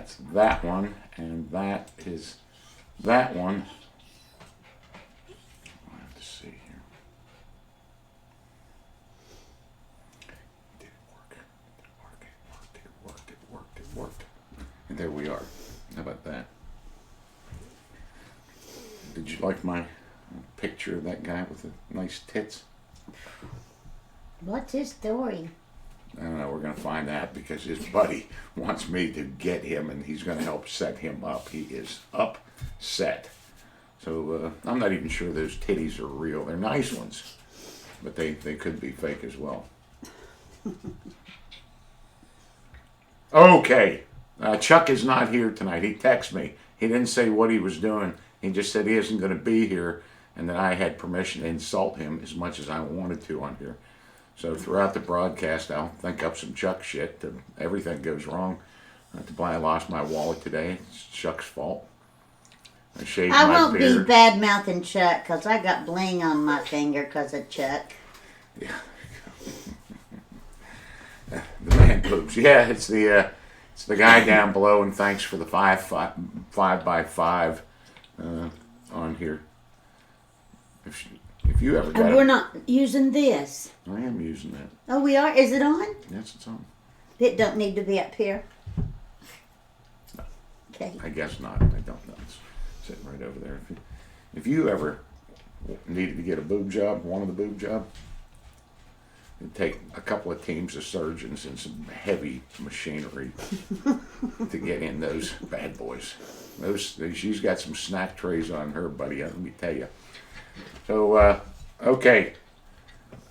that's that one, and that is that one. I have to see here. Did it work? It worked. And there we are. How about that? Did you like my picture of that guy with the nice tits? What's his story? I don't know. We're going to find out because his buddy wants me to get him, and he's going to help set him up. He is upset. So I'm not even sure those titties are real. They're nice ones, but they could be fake as well. Okay. Chuck is not here tonight. He texted me. He didn't say what he was doing. He just said he isn't going to be here, and that I had permission to insult him as much as I wanted to on here. So throughout the broadcast, I'll think up some Chuck shit. Everything goes wrong. I lost my wallet today. It's Chuck's fault. I shaved my beard. I won't be bad-mouthing Chuck because I got bling on my finger because of Chuck. Yeah. The man poops. Yeah, it's the guy down below, and thanks for the 5x5 on here. If you ever got and we're not using this. I am using that. Oh, we are? Is it on? Yes, it's on. It don't need to be up here? No. Okay. I guess not. I don't know. It's sitting right over there. If you ever needed to get a boob job, wanted a boob job, it'd take a couple of teams of surgeons and some heavy machinery to get in those bad boys. She's got some snack trays on her, buddy. Let me tell you. So, okay,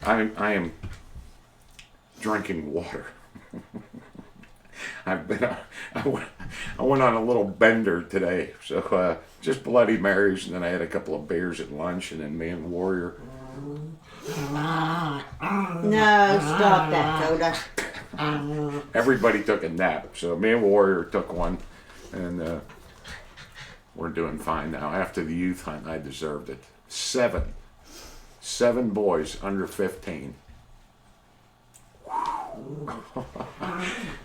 I am drinking water. I went on a little bender today, so just Bloody Marys, and then I had a couple of beers at lunch, and then me and Warrior. No, stop that, Coda. Everybody took a nap, so me and Warrior took one, and we're doing fine now. After the youth hunt, I deserved it. 7 boys under 15.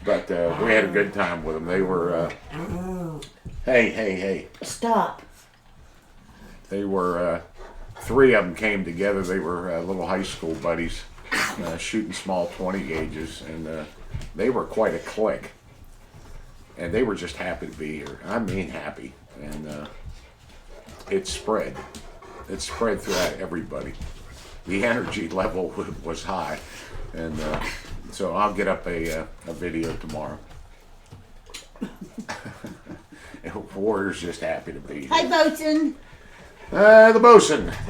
But we had a good time with them. They were, hey. Stop. They were, 3 of them came together. They were little high school buddies shooting small 20 gauges, and they were quite a clique. And they were just happy to be here. I mean happy. And it spread. It spread throughout everybody. The energy level was high. And so I'll get up a video tomorrow. Warrior's just happy to be here. Hi, Bosun. The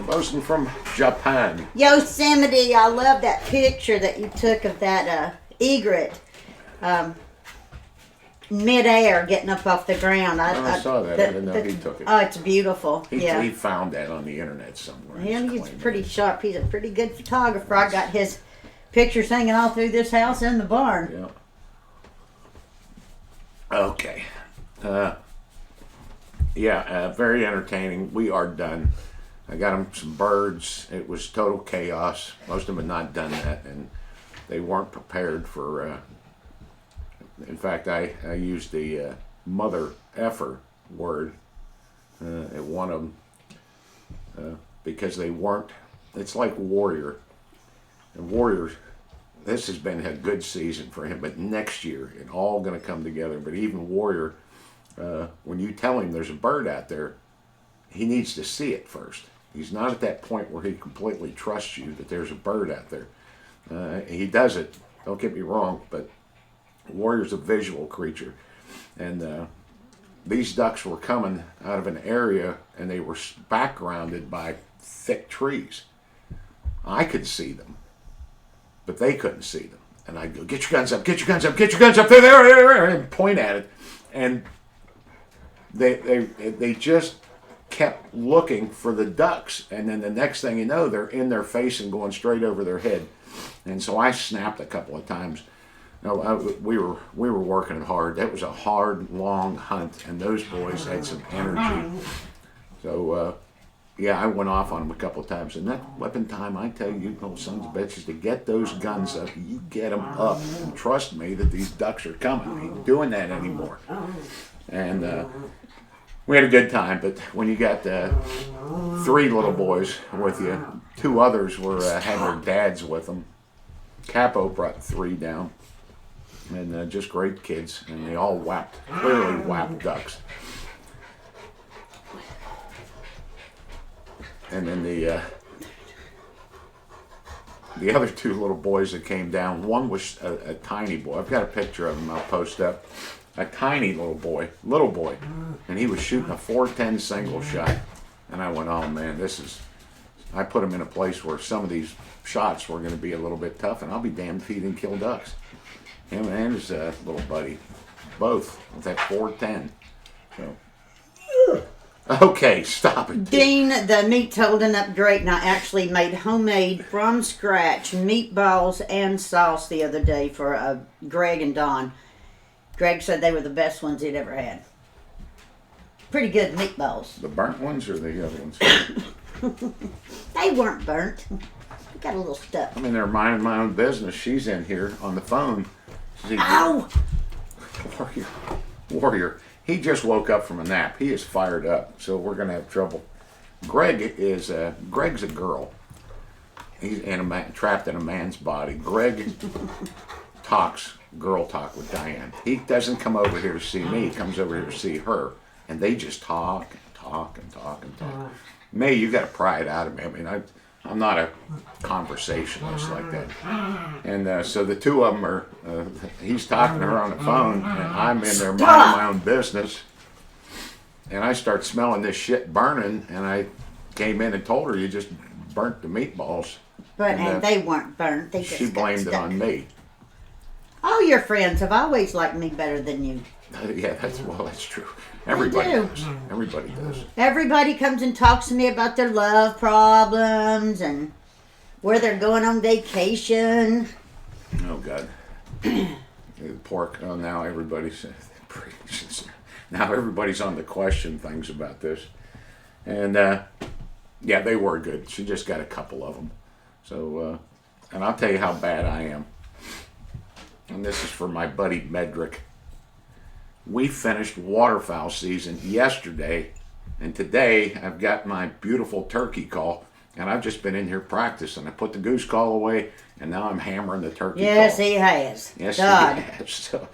bosun from Japan. Yosemite, I love that picture that you took of that egret midair getting up off the ground. I saw that. I didn't know he took it. Oh, it's beautiful. He found that on the internet somewhere. Yeah, he's pretty sharp. He's a pretty good photographer. I got his pictures hanging all through this house and the barn. Yeah. Okay. Very entertaining. We are done. I got him some birds. It was total chaos. Most of them had not done that, and they weren't prepared for... in fact, I used the mother effer word at one of them because they weren't... It's like Warrior. And Warrior, this has been a good season for him, but next year, it's all going to come together. But even Warrior... when you tell him there's a bird out there, he needs to see it first. He's not at that point where he completely trusts you that there's a bird out there. He does it, don't get me wrong, but Warrior's a visual creature. And these ducks were coming out of an area, and they were backgrounded by thick trees. I could see them, but they couldn't see them. And I'd go, get your guns up, get your guns up, get your guns up, there, and point at it. And they just kept looking for the ducks, and then the next thing you know, they're in their face and going straight over their head. And so I snapped a couple of times. No, we were working it hard. That was a hard, long hunt, and those boys had some energy. So yeah, I went off on them a couple of times. And that weapon time, I tell you, you little sons of bitches, to get those guns up, you get them up. And trust me that these ducks are coming. I ain't doing that anymore. And we had a good time, but when you got 3 little boys with you, 2 others were had their dads with them. Capo brought 3 down, and just great kids, and they all clearly whapped ducks. And then the other 2 little boys that came down, one was a tiny boy. I've got a picture of him I'll post up. A tiny little boy, and he was shooting a 410 single shot. And I went, oh man, I put him in a place where some of these shots were going to be a little bit tough, and I'll be damned if he didn't kill ducks. Him and his little buddy, both with that 410. So, okay, stop it. Dean, the meat's holding up great, and I actually made homemade from scratch meatballs and sauce the other day for Greg and Don. Greg said they were the best ones he'd ever had. Pretty good meatballs. The burnt ones or the other ones? They weren't burnt. We got a little stuff. I mean, they're minding my own business. She's in here on the phone. Ow! Warrior. He just woke up from a nap. He is fired up, so we're going to have trouble. Greg's a girl. He's trapped in a man's body. Greg talks girl talk with Diane. He doesn't come over here to see me. He comes over here to see her, and they just talk and talk and talk and talk. May, you got to pry it out of me. I mean, I'm not a conversationalist like that. And so the 2 of them are, he's talking to her on the phone, and I'm in there minding my own business. And I start smelling this shit burning, and I came in and told her, you just burnt the meatballs. But and they weren't burnt. They just she blamed it on me. All your friends have always liked me better than you. Yeah, that's true. Everybody does. Everybody does. Everybody comes and talks to me about their love problems and where they're going on vacation. Oh God. Pork. Oh, now everybody's on the question things about this, and yeah, they were good. She just got a couple of them. So, and I'll tell you how bad I am. And this is for my buddy Medrick. We finished waterfowl season yesterday, and today I've got my beautiful turkey call, and I've just been in here practicing. I put the goose call away, and now I'm hammering the turkey call. Yes, he has. Yes, God. he has. So,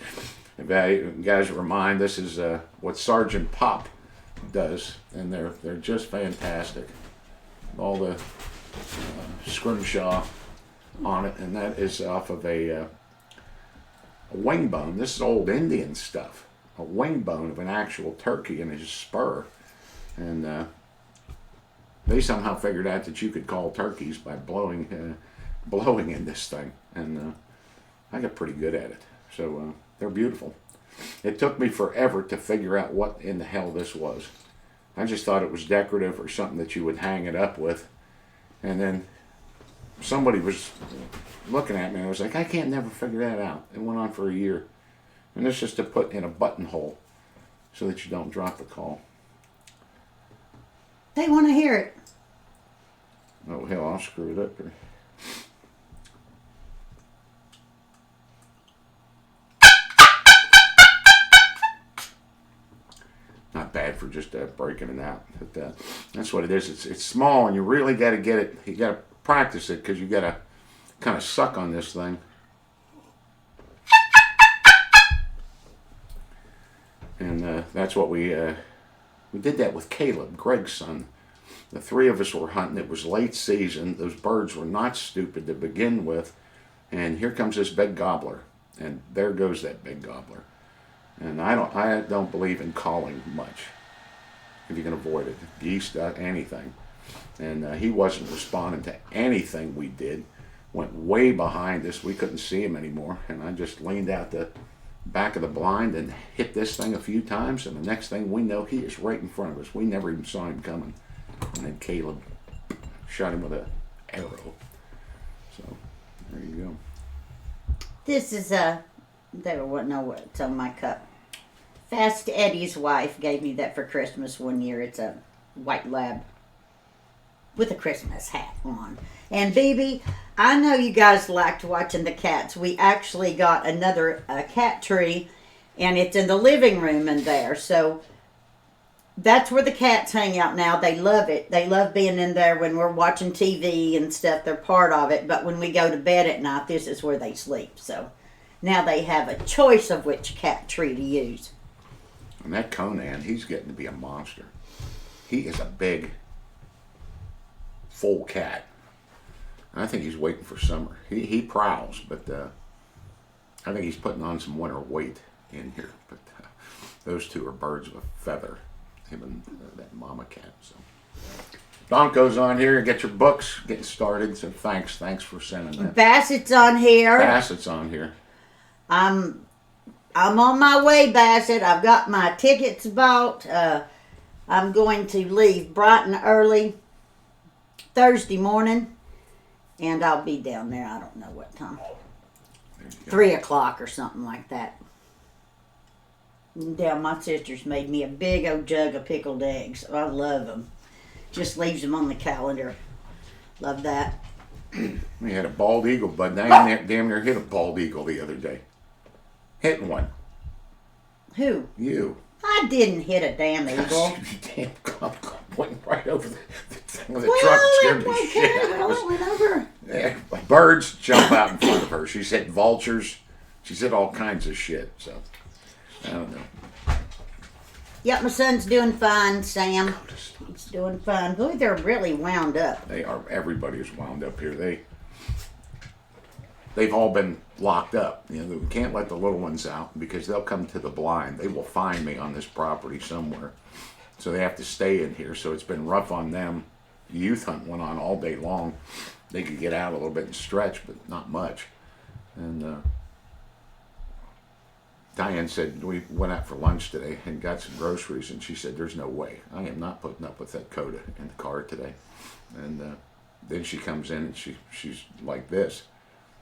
if you guys remind, this is what Sergeant Pop does, and they're just fantastic. All the scrimshaw on it, and that is off of a wing bone. This is old Indian stuff. A wing bone of an actual turkey and his spur. And they somehow figured out that you could call turkeys by blowing in this thing. And I got pretty good at it. So they're beautiful. It took me forever to figure out what in the hell this was. I just thought it was decorative or something that you would hang it up with. And then somebody was looking at me and I was like, I can't never figure that out. It went on for a year. And it's just to put in a buttonhole so that you don't drop the call. They want to hear it. Oh, hell, I'll screw it up here. Not bad for just breaking it out. But that's what it is. It's small, and you really got to get it. You got to practice it because you got to kind of suck on this thing. And that's what we did that with Caleb, Greg's son. The 3 of us were hunting. It was late season. Those birds were not stupid to begin with. And here comes this big gobbler. And there goes that big gobbler. And I don't believe in calling much if you can avoid it. Geese, duck, anything. And he wasn't responding to anything we did. Went way behind us. We couldn't see him anymore. And I just leaned out the back of the blind and hit this thing a few times. And the next thing we know, he is right in front of us. We never even saw him coming. And then Caleb shot him with an arrow. So there you go. This is they wouldn't know what's on my cup. Fast Eddie's wife gave me that for Christmas one year. It's a white lab. with a Christmas hat on. And BB, I know you guys liked watching the cats. We actually got another cat tree, and it's in the living room in there. So that's where the cats hang out now. They love it. They love being in there when we're watching TV and stuff. They're part of it. But when we go to bed at night, this is where they sleep. So now they have a choice of which cat tree to use. And that Conan, he's getting to be a monster. He is a big, full cat. And I think he's waiting for summer. He prowls, but I think he's putting on some winter weight in here. But those two are birds of a feather, him and that mama cat. So Don goes on here and get your books getting started. So thanks for sending that. Bassett's on here. Bassett's on here. I'm on my way, Bassett. I've got my tickets bought. I'm going to leave bright and early Thursday morning, and I'll be down there. I don't know what time. 3 o'clock or something like that. Yeah, my sister's made me a big old jug of pickled eggs. I love them. Just leaves them on the calendar. Love that. We had a bald eagle, bud. Damn near hit a bald eagle the other day. Hitting one. Who? You. I didn't hit a damn eagle. Damn club went right over the thing of the truck. Scared the shit out of us. It went over. Yeah, birds jump out in front of her. She's hit vultures. She's hit all kinds of shit. So, I don't know. Yep, my son's doing fine, Sam. He's doing fine. Boy, they're really wound up. They are. Everybody is wound up here. They've all been locked up. You know, we can't let the little ones out because they'll come to the blind. They will find me on this property somewhere. So they have to stay in here. So it's been rough on them. The youth hunt went on all day long. They could get out a little bit and stretch, but not much. And Diane said, we went out for lunch today and got some groceries, and she said, there's no way. I am not putting up with that Coda in the car today. And then she comes in and she's like this.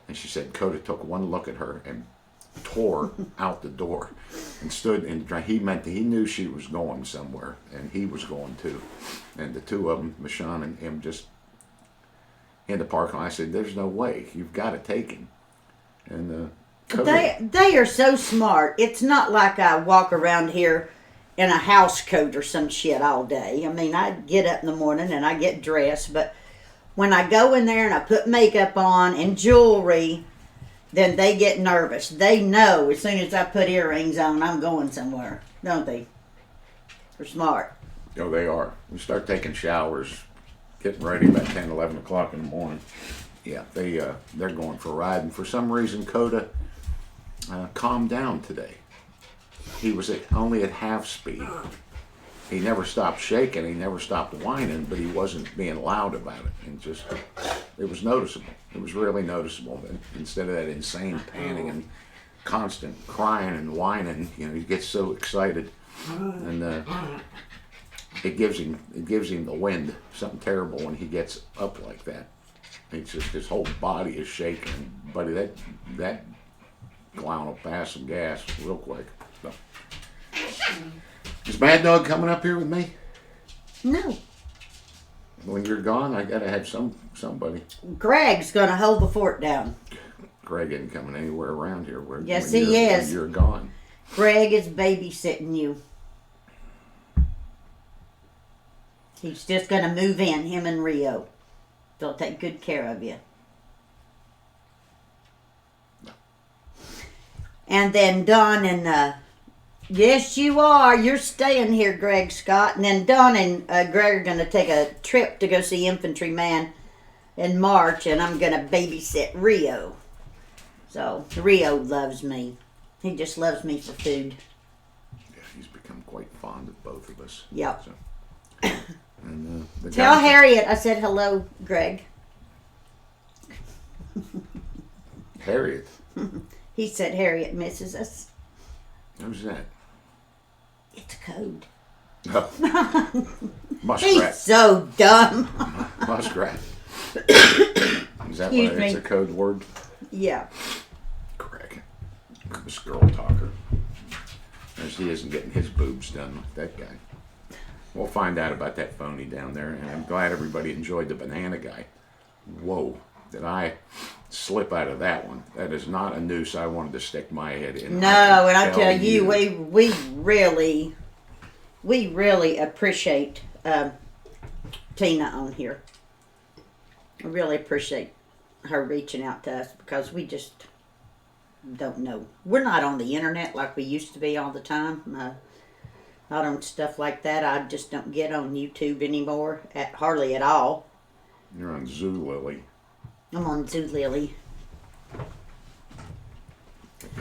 And she said Coda took one look at her and tore out the door and stood in the he knew she was going somewhere, and he was going too. And the two of them, Michonne and him, just in the parking lot. I said, there's no way. You've got to take him. And they are so smart. It's not like I walk around here in a house coat or some shit all day. I mean, I get up in the morning and I get dressed, but when I go in there and I put makeup on and jewelry, then they get nervous. They know as soon as I put earrings on, I'm going somewhere, don't they? They're smart. Oh, they are. We start taking showers, getting ready about 10, 11 o'clock in the morning. Yeah, they're going for a ride. And for some reason, Coda calmed down today. He was only at half speed. He never stopped shaking, he never stopped whining, but he wasn't being loud about it. And just, it was noticeable. It was really noticeable. And instead of that insane panting and constant crying and whining, you know, he gets so excited. And it gives him the wind, something terrible when he gets up like that. It's just, his whole body is shaking. Buddy, that clown will pass some gas real quick. So. Is Mad Dog coming up here with me? No. When you're gone, I gotta have somebody. Greg's gonna hold the fort down. Greg isn't coming anywhere around here. Yes, he is. When you're gone. Greg is babysitting you. He's just gonna move in, him and Rio. They'll take good care of you. No. And then Don and yes, you are. You're staying here, Greg Scott. And then Don and Greg are going to take a trip to go see Infantryman in March, and I'm going to babysit Rio. So, Rio loves me. He just loves me for food. Yeah, he's become quite fond of both of us. Yep. So, and, tell Harriet I said hello, Greg. Harriet? He said Harriet misses us. Who's that? It's code. Oh. Muskrat. He's so dumb. Muskrat. Is that Excuse what me. it's a code word? Yeah. Greg. This girl talker. As he isn't getting his boobs done like that guy. we'll find out about that phony down there. And I'm glad everybody enjoyed the banana guy. Whoa, did I slip out of that one? That is not a noose I wanted to stick my head in. No, and I tell you, we really appreciate Tina on here. I really appreciate her reaching out to us because we just don't know. We're not on the internet like we used to be all the time. Not on stuff like that. I just don't get on YouTube anymore, hardly at all. You're on Zoolily. I'm on Zoolily.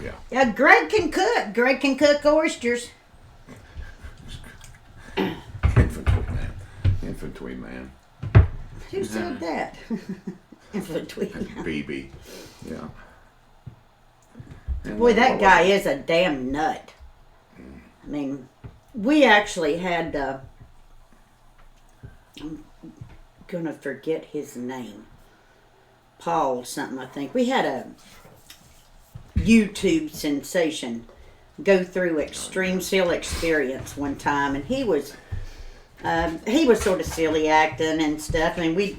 Yeah. Yeah, Greg can cook. Greg can cook oysters. Infantry man. Who said that? Infantry. BB. Yeah. And Boy, that guy is a damn nut. I mean, we actually had, I'm going to forget his name. Paul something, I think. We had a YouTube sensation go through Extreme Seal Experience one time, and he was sort of silly acting and stuff. I mean, we,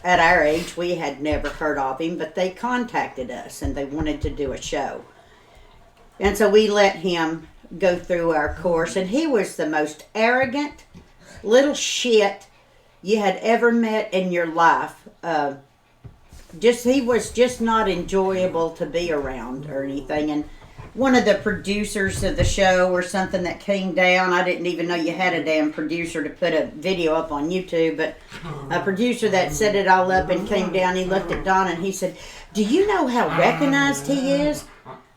at our age, we had never heard of him, but they contacted us and they wanted to do a show. And so we let him go through our course, and he was the most arrogant little shit you had ever met in your life. He was just not enjoyable to be around or anything. And one of the producers of the show or something that came down, I didn't even know you had a damn producer to put a video up on YouTube, but a producer that set it all up and came down, he looked at Don and he said, "Do you know how recognized he is?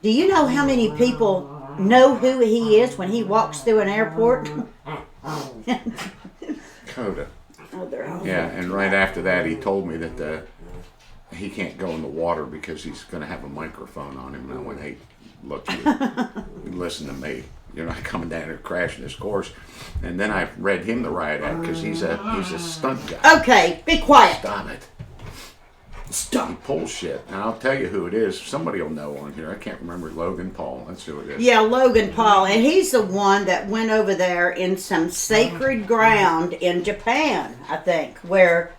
Do you know how many people know who he is when he walks through an airport?" Coda. Oh, they're awful. Yeah, and right after that, he told me that he can't go in the water because he's going to have a microphone on him. And I went, "Hey, look, you listen to me. You're not coming down here crashing this course." And then I read him the riot act because he's a stunt guy. Okay, be quiet. Stop it. He pulls shit. And I'll tell you who it is. Somebody will know on here. I can't remember. Logan Paul. That's who it is. Yeah, Logan Paul. And he's the one that went over there in some sacred ground in Japan, I think, where...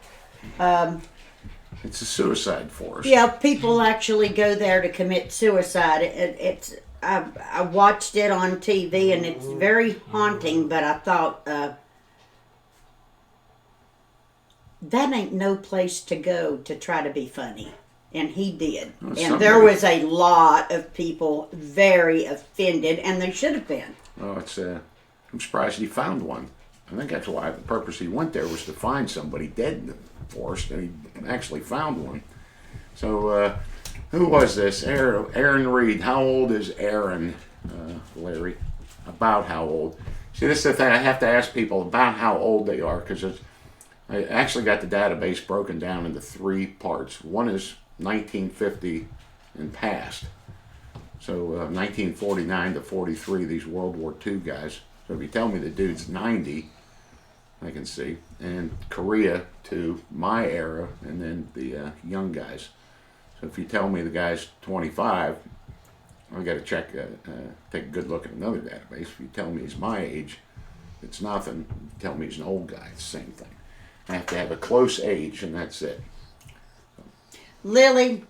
it's a suicide forest. Yeah, people actually go there to commit suicide. I watched it on TV, and it's very haunting, but I thought... that ain't no place to go to try to be funny. And he did. Well, and there was a lot of people very offended, and they should have been. Oh, I'm surprised he found one. I think that's why the purpose he went there was to find somebody dead in the forest, and he actually found one. So, who was this? Aaron Reed. How old is Aaron, Larry? About how old? See, this is the thing. I have to ask people about how old they are, because I actually got the database broken down into 3 parts. One is 1950 and past. So 1949 to 43, these World War II guys. So if you tell me the dude's 90, I can see. And Korea to my era, and then the young guys. So if you tell me the guy's 25, I've got to check, take a good look at another database. If you tell me he's my age, it's nothing. If you tell me he's an old guy, it's the same thing. I have to have a close age, and that's it. Lily,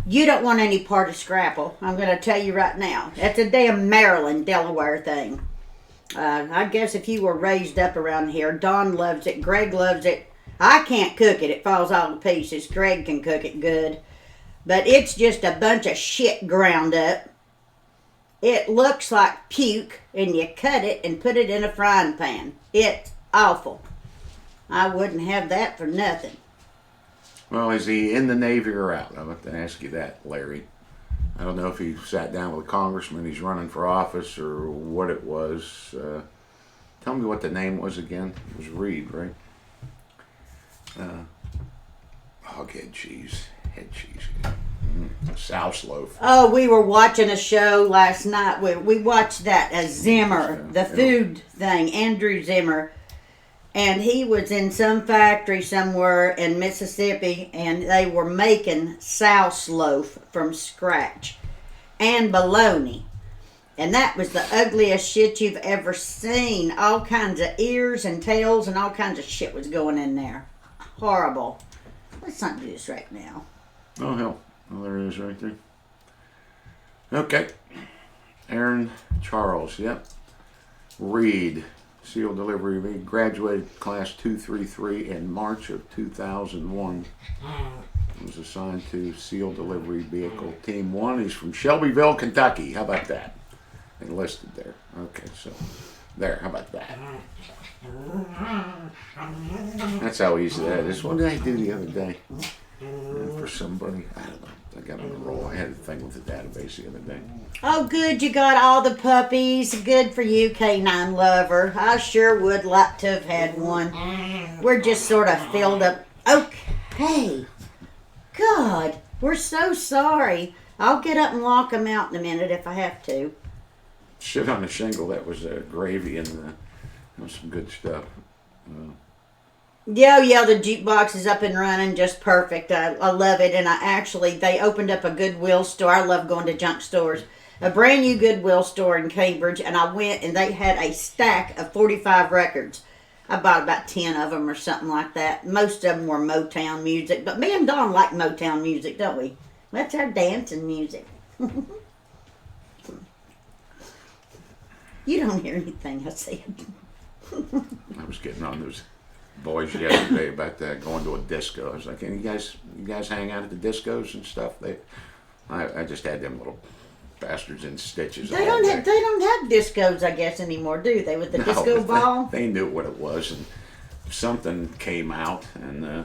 you don't want any part of Scrapple. I'm going to tell you right now. That's a damn Maryland, Delaware thing. I guess if you were raised up around here, Don loves it. Greg loves it. I can't cook it. It falls all to pieces. Greg can cook it good. But it's just a bunch of shit ground up. It looks like puke, and you cut it and put it in a frying pan. It's awful. I wouldn't have that for nothing. Well, is he in the Navy or out? I'll have to ask you that, Larry. I don't know if he sat down with a congressman, he's running for office, or what it was. Tell me what the name was again. It was Reed, right? Hoghead cheese. Head cheese. Souse loaf. Oh, we were watching a show last night. We watched that, Zimmer, the food thing, Andrew Zimmer. And he was in some factory somewhere in Mississippi, and they were making souse loaf from scratch and bologna. And that was the ugliest shit you've ever seen. All kinds of ears and tails and all kinds of shit was going in there. Horrible. Let's not do this right now. Oh, hell. Well, there it is right there. Okay. Aaron Charles, yep. Reed, seal delivery. Reed graduated class 233 in March of 2001. Was assigned to seal delivery vehicle team 1. He's from Shelbyville, Kentucky. How about that? Enlisted there. Okay, so there. How about that? That's how easy that is. What did I do the other day? For somebody, I don't know. I got on a roll. I had a thing with the database the other day. Oh, good. You got all the puppies. Good for you, Canine Lover. I sure would like to have had one. We're just sort of filled up. Okay. God, we're so sorry. I'll get up and walk them out in a minute if I have to. Shit on the shingle, that was gravy and some good stuff. Yeah, the jukebox is up and running just perfect. I love it. And they opened up a Goodwill store. I love going to junk stores. A brand new Goodwill store in Cambridge. And I went and they had a stack of 45 records. I bought about 10 of them or something like that. Most of them were Motown music. But me and Dawn like Motown music, don't we? That's our dancing music. You don't hear anything I said. I was getting on those boys yesterday about going to a disco. I was like, "Hey, you guys hang out at the discos and stuff?" I just had them little bastards in stitches. They don't have discos, I guess, anymore, do they? With the disco ball? They knew what it was, and something came out, and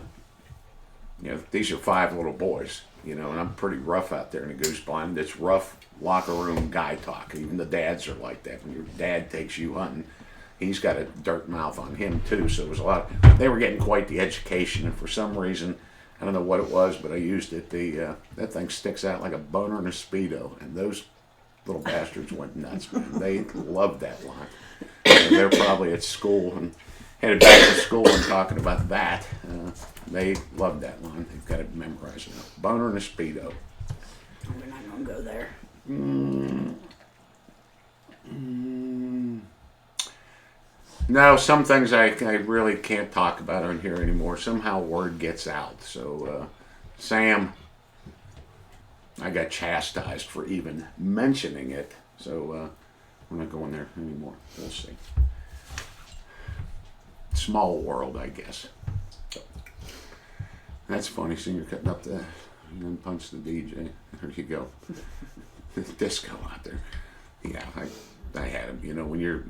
these are 5 little boys, and I'm pretty rough out there in the goose blind. It's rough locker room guy talk. Even the dads are like that. When your dad takes you hunting, he's got a dirt mouth on him too. So it was a lot. They were getting quite the education, and for some reason, I don't know what it was, but I used it. That thing sticks out like a boner in a Speedo, and those little bastards went nuts, man. They loved that line. And they're probably at school and headed back to school and talking about that. They loved that line. They've got it memorized now. Boner in a Speedo. We're not going to go there. No, some things I really can't talk about on here anymore. Somehow word gets out. So, Sam, I got chastised for even mentioning it. So, I'm not going there anymore. We'll see. Small world, I guess. So, that's funny. Seeing you're cutting up the, and then punch the DJ. There you go. Disco out there. Yeah, I had him. When you're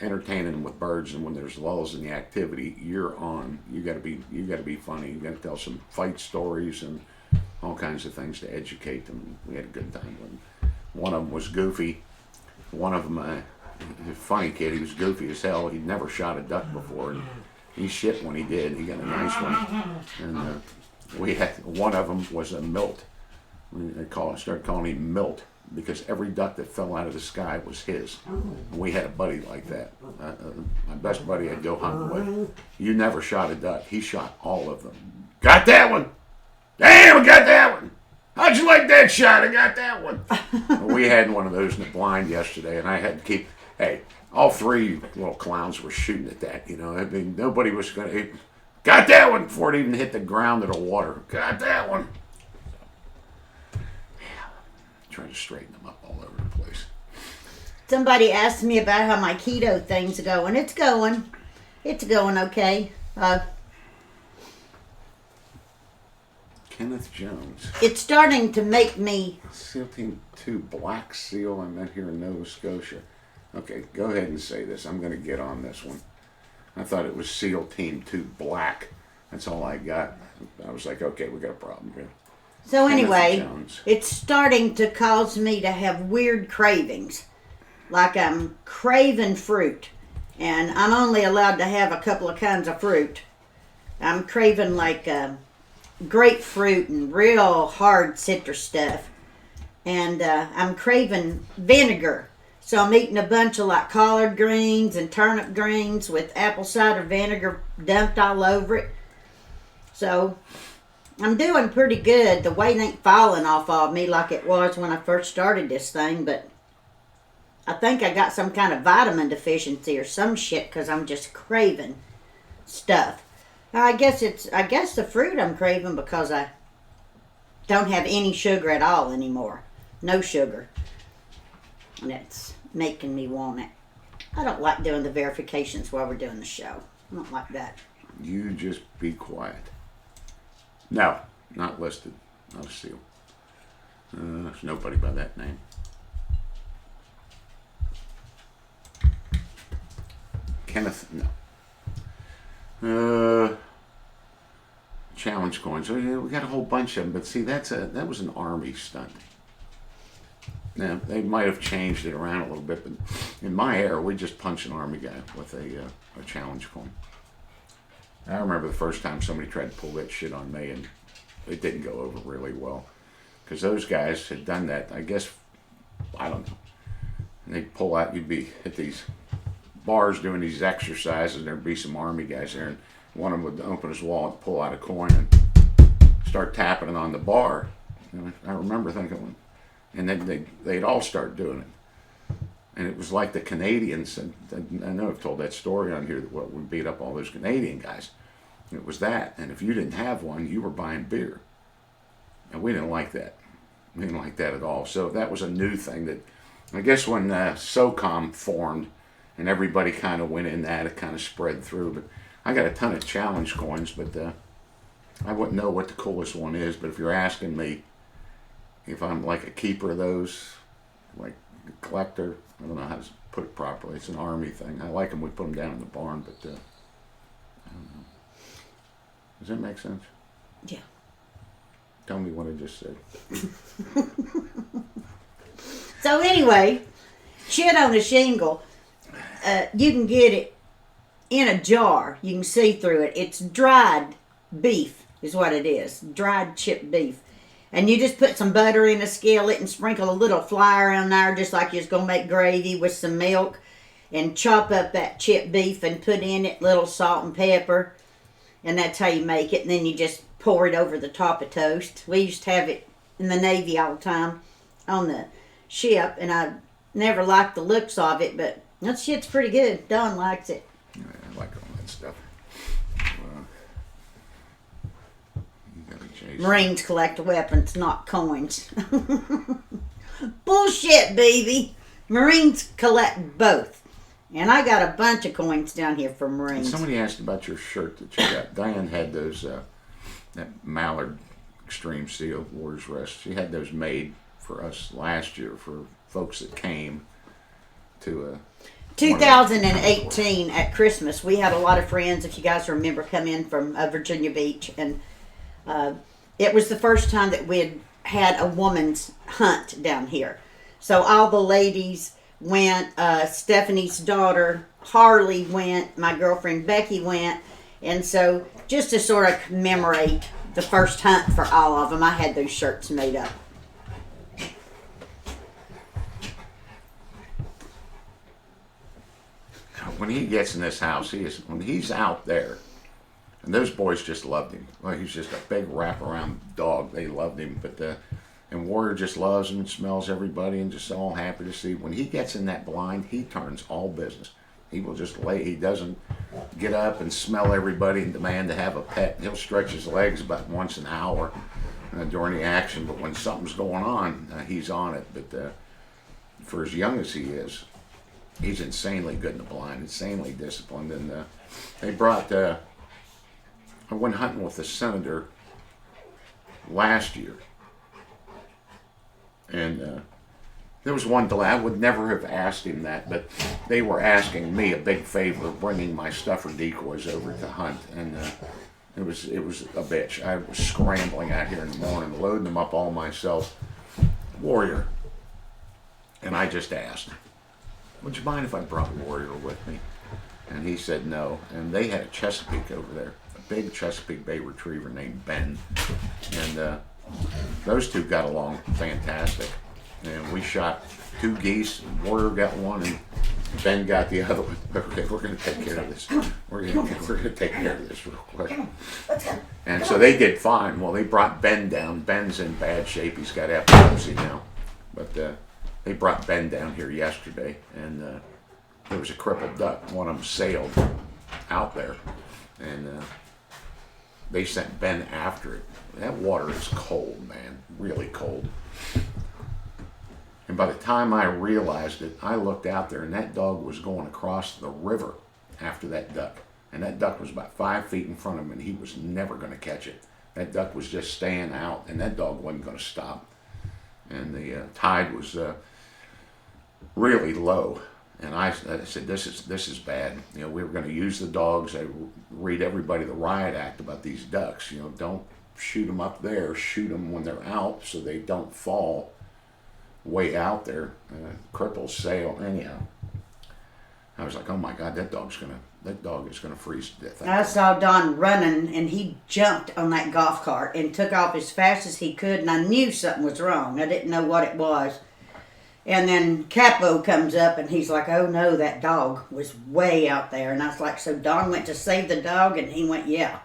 entertaining them with birds, and when there's lulls in the activity, you're on. You got to be funny. You got to tell some fight stories and all kinds of things to educate them. We had a good time with them. One of them was goofy. One of them, a funny kid. He was goofy as hell. He'd never shot a duck before, and he shit when he did. He got a nice one, and we had one of them was a milt. Started calling him Milt because every duck that fell out of the sky was his. And we had a buddy like that. My best buddy I'd go hunting with. You never shot a duck. He shot all of them. Got that one. Damn, I got that one. How'd you like that shot? I got that one. We had one of those in the blind yesterday, and I had to keep. Hey, all 3 little clowns were shooting at that. I mean, nobody was going to. Got that one before it even hit the ground or the water. Got that one. Trying to straighten them up all over the place. Somebody asked me about how my keto thing's going. It's going okay. Kenneth Jones. It's starting to make me... SEAL Team 2 Black SEAL. I met here in Nova Scotia. Okay, go ahead and say this. I'm going to get on this one. I thought it was SEAL Team 2 Black. That's all I got. I was like, okay, we got a problem here. So anyway, it's starting to cause me to have weird cravings. Like I'm craving fruit. And I'm only allowed to have a couple of kinds of fruit. I'm craving like grapefruit and real hard citrus stuff. And I'm craving vinegar. So I'm eating a bunch of like collard greens and turnip greens with apple cider vinegar dumped all over it. So I'm doing pretty good. The weight ain't falling off of me like it was when I first started this thing, but I think I got some kind of vitamin deficiency or some shit because I'm just craving stuff. I guess the fruit I'm craving because I don't have any sugar at all anymore. No sugar. And it's making me want it. I don't like doing the verifications while we're doing the show. I don't like that. You just be quiet. No, not listed. Not a seal. There's nobody by that name. Kenneth, no. Challenge coins. Oh, yeah, we got a whole bunch of them, but see, that was an army stunt. Now, they might have changed it around a little bit, but in my era, we just punched an army guy with a challenge coin. I remember the first time somebody tried to pull that shit on me, and it didn't go over really well. Because those guys had done that, I guess, I don't know. And they'd pull out, you'd be at these bars doing these exercises, and there'd be some army guys there, and one of them would open his wallet and pull out a coin and start tapping it on the bar. I remember thinking, and then they'd all start doing it. And it was like the Canadians, and I know I've told that story on here, that we beat up all those Canadian guys. It was that, and if you didn't have one, you were buying beer. And we didn't like that. We didn't like that at all. So that was a new thing that, I guess when SOCOM formed, and everybody kind of went in that, it kind of spread through. But I got a ton of challenge coins, but I wouldn't know what the coolest one is. But if you're asking me if I'm like a keeper of those, like a collector, I don't know how to put it properly. It's an army thing. I like them. We put them down in the barn, but I don't know. Does that make sense? Yeah. Tell me what I just said. So anyway, shit on a shingle, you can get it in a jar. You can see through it. It's dried beef is what it is. Dried chipped beef. And you just put some butter in a skillet and sprinkle a little flour on there just like you're going to make gravy with some milk. And chop up that chipped beef and put in it little salt and pepper. And that's how you make it. And then you just pour it over the top of toast. We used to have it in the Navy all the time on the ship. And I never liked the looks of it, but that shit's pretty good. Don likes it. Yeah, I like all that stuff. Marines collect weapons, not coins. Bullshit, baby. Marines collect both. And I got a bunch of coins down here for Marines. Somebody asked about your shirt that you got. Diane had those, that Mallard Extreme Seal Warriors Rest. She had those made for us last year for folks that came to 2018 at Christmas, we had a lot of friends, if you guys remember, come in from Virginia Beach. And it was the first time that we'd had a woman's hunt down here. So all the ladies went, Stephanie's daughter Harley went, my girlfriend Becky went, and so just to sort of commemorate the first hunt for all of them, I had those shirts made up. When he gets in this house, when he's out there, and those boys just loved him. Well, he's just a big wraparound dog. They loved him, but and Warrior just loves him and smells everybody and just all happy to see. When he gets in that blind, he turns all business. He will just lay. He doesn't get up and smell everybody and demand to have a pet. He'll stretch his legs about once an hour during the action, but when something's going on, he's on it. But for as young as he is, he's insanely good in the blind, insanely disciplined. And they brought. I went hunting with the senator last year, and there was one delay. I would never have asked him that, but they were asking me a big favor of bringing my stuffer decoys over to hunt, and it was a bitch. I was scrambling out here in the morning, loading them up all myself. Warrior, and I just asked, would you mind if I brought Warrior with me? And he said no, and they had a Chesapeake over there. Big Chesapeake Bay Retriever named Ben, and those two got along fantastic. And we shot 2 geese. Warrior got one, and Ben got the other one. Okay, we're going to take care of this. We're going to take care of this real quick. And so they did fine. Well, they brought Ben down. Ben's in bad shape. He's got epilepsy now, but they brought Ben down here yesterday, and there was a crippled duck. One of them sailed out there, and they sent Ben after it. That water is cold, man, really cold. And by the time I realized it, I looked out there, and that dog was going across the river after that duck. And that duck was about 5 feet in front of him, and he was never going to catch it. That duck was just staying out, and that dog wasn't going to stop. And the tide was really low. And I said, this is bad. You know, we were going to use the dogs. I read everybody the riot act about these ducks. You know, don't shoot them up there. Shoot them when they're out so they don't fall way out there. Cripples sail anyhow. I was like, oh my God, that dog is gonna freeze to death. I saw Don running, and he jumped on that golf cart and took off as fast as he could, and I knew something was wrong. I didn't know what it was. And then Capo comes up, and he's like, oh no, that dog was way out there. And I was like, so Don went to save the dog? And he went, yeah.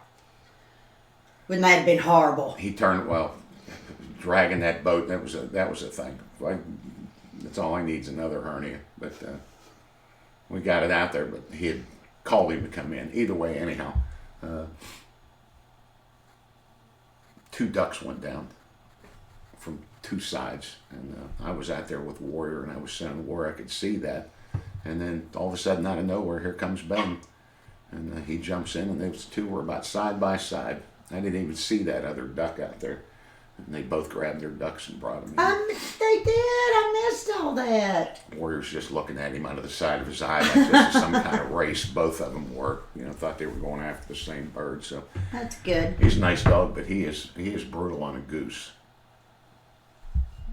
Wouldn't that have been horrible? He turned, well, dragging that boat, that was a thing. That's all I need is another hernia. But we got it out there, but he had called him to come in. Either way, anyhow, 2 ducks went down from 2 sides. And I was out there with Warrior, and I was sending Warrior. I could see that. And then all of a sudden, out of nowhere, here comes Ben. And he jumps in, and those 2 were about side by side. I didn't even see that other duck out there. And they both grabbed their ducks and brought them in. They did. I missed all that. Warrior's just looking at him out of the side of his eye like this is some kind of race. Both of them were. You know, thought they were going after the same bird. So that's good. He's a nice dog, but he is brutal on a goose.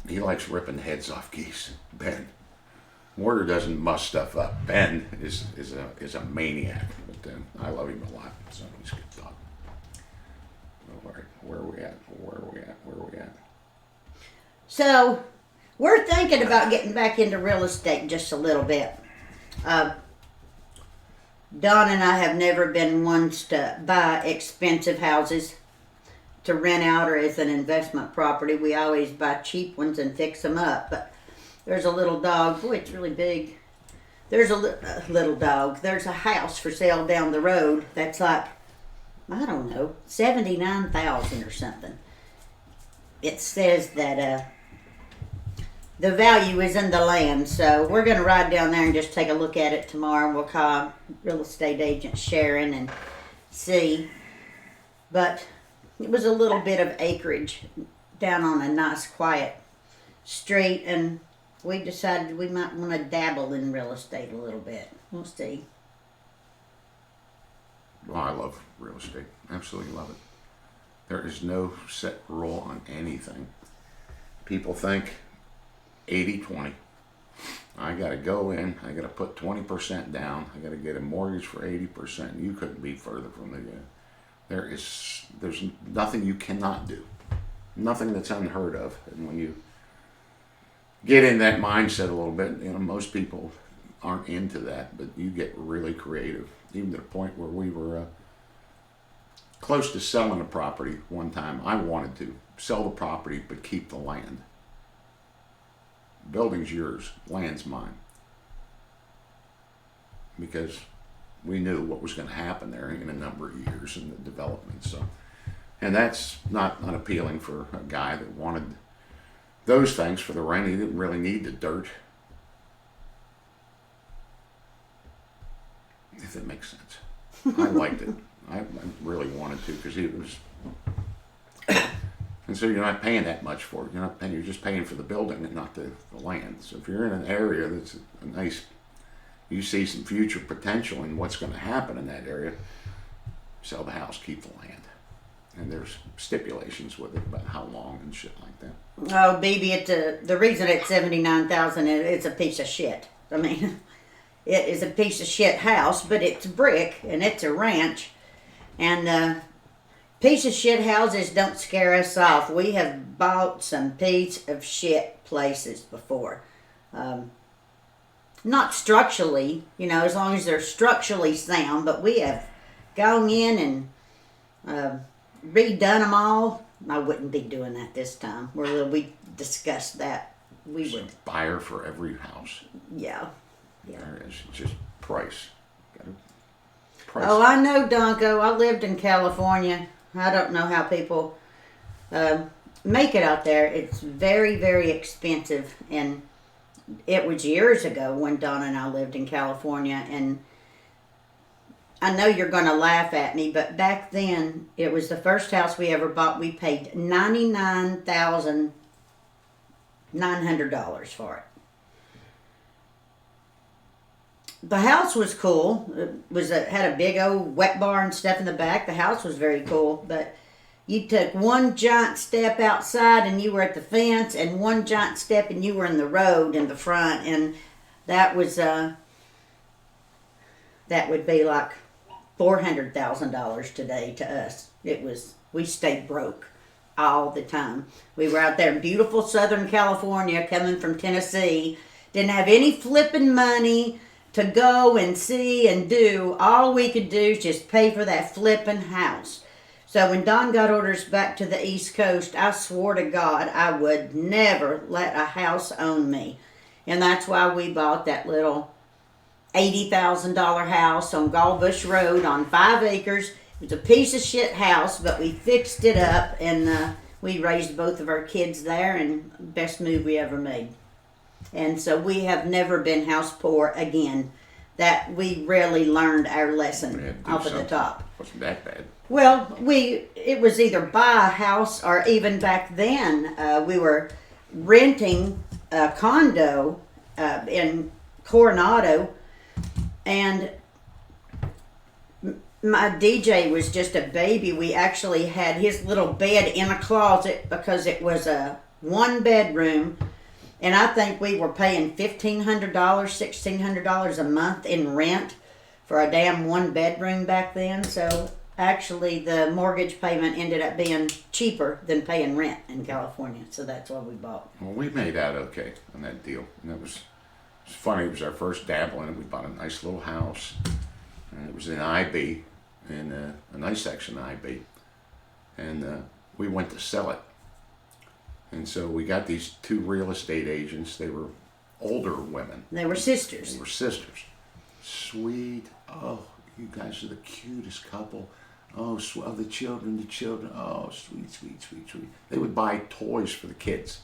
He likes ripping heads off geese. Ben. Warrior doesn't muss stuff up. Ben is a maniac, but I love him a lot. So he's a good dog. Where are we at? So, we're thinking about getting back into real estate just a little bit. Don and I have never been ones to buy expensive houses to rent out or as an investment property. We always buy cheap ones and fix them up. But there's a little dog. Boy, it's really big. There's a little dog. There's a house for sale down the road that's like, I don't know, $79,000 or something. It says that the value is in the land, so we're going to ride down there and just take a look at it tomorrow. We'll call real estate agent Sharon and see. But it was a little bit of acreage down on a nice, quiet street, and we decided we might want to dabble in real estate a little bit. We'll see. Well, I love real estate. Absolutely love it. There is no set rule on anything. People think 80-20. I got to go in. I got to put 20% down. I got to get a mortgage for 80%. You couldn't be further from the. There's nothing you cannot do. Nothing that's unheard of. And when you get in that mindset a little bit, you know, most people aren't into that, but you get really creative. Even to the point where we were close to selling a property one time. I wanted to sell the property but keep the land. Building's yours, land's mine. Because we knew what was going to happen there in a number of years in the development. So, and that's not unappealing for a guy that wanted those things for the rent. He didn't really need the dirt. If it makes sense. I liked it. I really wanted to because it was, and so you're not paying that much for it. You're just paying for the building and not the land. So if you're in an area that's a nice, you see some future potential in what's going to happen in that area, sell the house, keep the land. And there's stipulations with it about how long and shit like that. Oh, baby, the reason it's $79,000 is it's a piece of shit. I mean, it is a piece of shit house, but it's brick and it's a ranch. And piece of shit houses don't scare us off. We have bought some piece of shit places before. Not structurally, as long as they're structurally sound, but we have gone in and redone them all. I wouldn't be doing that this time. We discussed that we There's would. a buyer for every house. Yeah. Yeah. There is. Just price. Price. Oh, I know, Donko. I lived in California. I don't know how people make it out there. It's very, very expensive. And it was years ago when Donna and I lived in California. And I know you're going to laugh at me, but back then, it was the first house we ever bought. We paid $99,900 for it. The house was cool. It had a big old wet bar and stuff in the back. The house was very cool, but you took one giant step outside and you were at the fence, and one giant step and you were in the road in the front, and that was that would be like $400,000 today to us. We stayed broke all the time. We were out there in beautiful Southern California, coming from Tennessee. Didn't have any flipping money to go and see and do. All we could do is just pay for that flipping house. So when Don got orders back to the East Coast, I swore to God I would never let a house own me. And that's why we bought that little $80,000 house on Gallbush Road on 5 acres. It was a piece of shit house, but we fixed it up, and we raised both of our kids there, and best move we ever made. And so we have never been house poor again. That we really learned our lesson off of the top. Wasn't that bad? Well, it was either buy a house, or even back then we were renting a condo in Coronado, and my DJ was just a baby. We actually had his little bed in a closet because it was a 1-bedroom. And I think we were paying $1,500, $1,600 a month in rent for a damn 1-bedroom back then. So actually the mortgage payment ended up being cheaper than paying rent in California. So that's what we bought. Well, we made out okay on that deal. And it was funny. It was our first dabble in it. We bought a nice little house. And it was in IB, in a nice section of IB. And we went to sell it. And so we got these 2 real estate agents. They were older women. They were sisters. They were sisters. Sweet. Oh, you guys are the cutest couple. Oh, the children. Oh, sweet, sweet, sweet, sweet. They would buy toys for the kids.